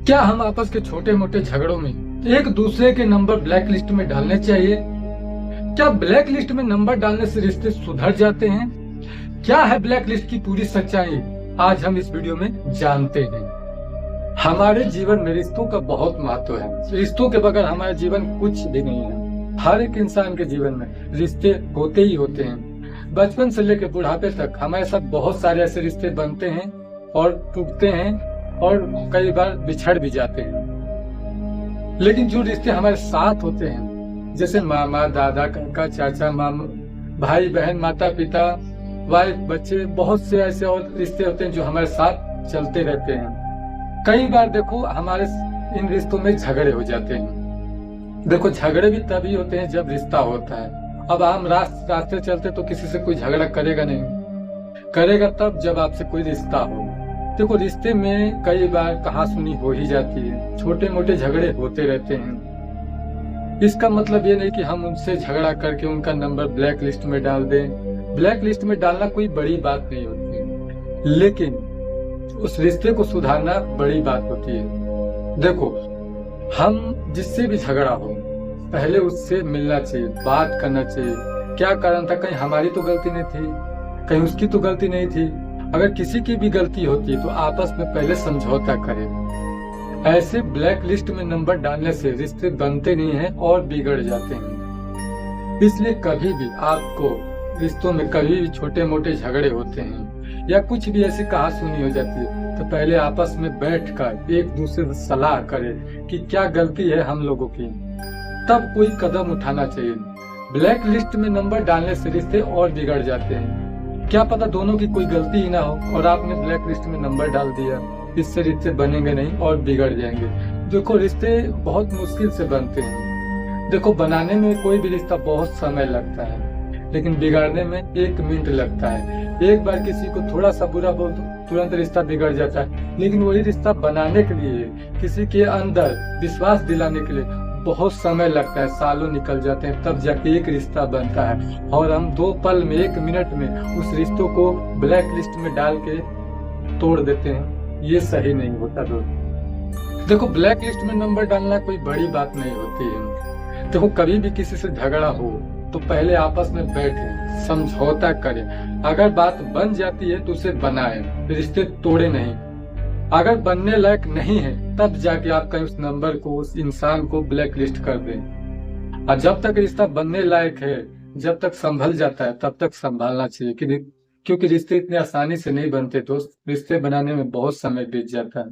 क्या हम आपस के छोटे मोटे झगड़ों में एक दूसरे के नंबर ब्लैक लिस्ट में डालने चाहिए? क्या ब्लैक लिस्ट में नंबर डालने से रिश्ते सुधर जाते हैं? क्या है ब्लैक लिस्ट की पूरी सच्चाई? आज हम इस वीडियो में जानते हैं। हमारे जीवन में रिश्तों का बहुत महत्व है। रिश्तों के बगैर हमारा जीवन कुछ भी नहीं है। हर एक इंसान के जीवन में रिश्ते होते ही होते हैं। बचपन से लेकर बुढ़ापे तक हमारे साथ बहुत सारे ऐसे रिश्ते बनते हैं और टूटते हैं और कई बार बिछड़ भी जाते हैं। लेकिन जो रिश्ते हमारे साथ होते हैं, जैसे मामा, दादा, काका, चाचा, मामा, भाई बहन, माता पिता, वाइफ, बच्चे, बहुत से ऐसे और रिश्ते होते हैं जो हमारे साथ चलते रहते हैं। कई बार देखो हमारे इन रिश्तों में झगड़े हो जाते हैं। देखो झगड़े भी तभी होते हैं जब रिश्ता होता है। अब हम रास्ते चलते तो किसी से कोई झगड़ा करेगा नहीं, करेगा तब जब आपसे कोई रिश्ता हो। देखो रिश्ते में कई बार कहासुनी हो ही जाती है, छोटे मोटे झगड़े होते रहते हैं। इसका मतलब ये नहीं कि हम उनसे झगड़ा करके उनका नंबर ब्लैक लिस्ट में डाल दें। ब्लैक लिस्ट में डालना कोई बड़ी बात नहीं होती, लेकिन उस रिश्ते को सुधारना बड़ी बात होती है। देखो हम जिससे भी झगड़ा हो, पहले उससे मिलना चाहिए, बात करना चाहिए। क्या कारण था? कहीं हमारी तो गलती नहीं थी, कहीं उसकी तो गलती नहीं थी। अगर किसी की भी गलती होती है तो आपस में पहले समझौता करें। ऐसे ब्लैक लिस्ट में नंबर डालने से रिश्ते बनते नहीं हैं और बिगड़ जाते हैं। इसलिए कभी भी आपको रिश्तों में कभी भी छोटे मोटे झगड़े होते हैं या कुछ भी ऐसी कहासुनी हो जाती है तो पहले आपस में बैठकर एक दूसरे से सलाह करें कि क्या गलती है हम लोगों की, तब कोई कदम उठाना चाहिए। ब्लैक लिस्ट में नंबर डालने से रिश्ते और बिगड़ जाते हैं। क्या पता दोनों की कोई गलती ही ना हो और आपने ब्लैक लिस्ट में नंबर डाल दिया, इससे रिश्ते बनेंगे नहीं और बिगड़ जाएंगे। देखो रिश्ते बहुत मुश्किल से बनते हैं। देखो बनाने में कोई भी रिश्ता बहुत समय लगता है, लेकिन बिगाड़ने में 1 मिनट लगता है। एक बार किसी को थोड़ा सा बुरा बोल दो तुरंत रिश्ता बिगड़ जाता है, लेकिन वही रिश्ता बनाने के लिए, किसी के अंदर विश्वास दिलाने के लिए बहुत समय लगता है, सालों निकल जाते हैं, तब जाके एक रिश्ता बनता है। और हम 2 पल में 1 मिनट में उस रिश्तों को ब्लैक लिस्ट में डाल के तोड़ देते हैं। ये सही नहीं होता दोस्त। देखो ब्लैक लिस्ट में नंबर डालना कोई बड़ी बात नहीं होती है। देखो कभी भी किसी से झगड़ा हो तो पहले आपस में बैठे, समझौता करें। अगर बात बन जाती है तो उसे बनाए, रिश्ते तोड़े नहीं। अगर बनने लायक नहीं है तब जाके आप कहीं उस नंबर को, उस इंसान को ब्लैक लिस्ट कर दें। और जब तक रिश्ता बनने लायक है, जब तक संभल जाता है तब तक संभालना चाहिए, क्योंकि रिश्ते इतने आसानी से नहीं बनते दोस्त। रिश्ते बनाने में बहुत समय बीत जाता है।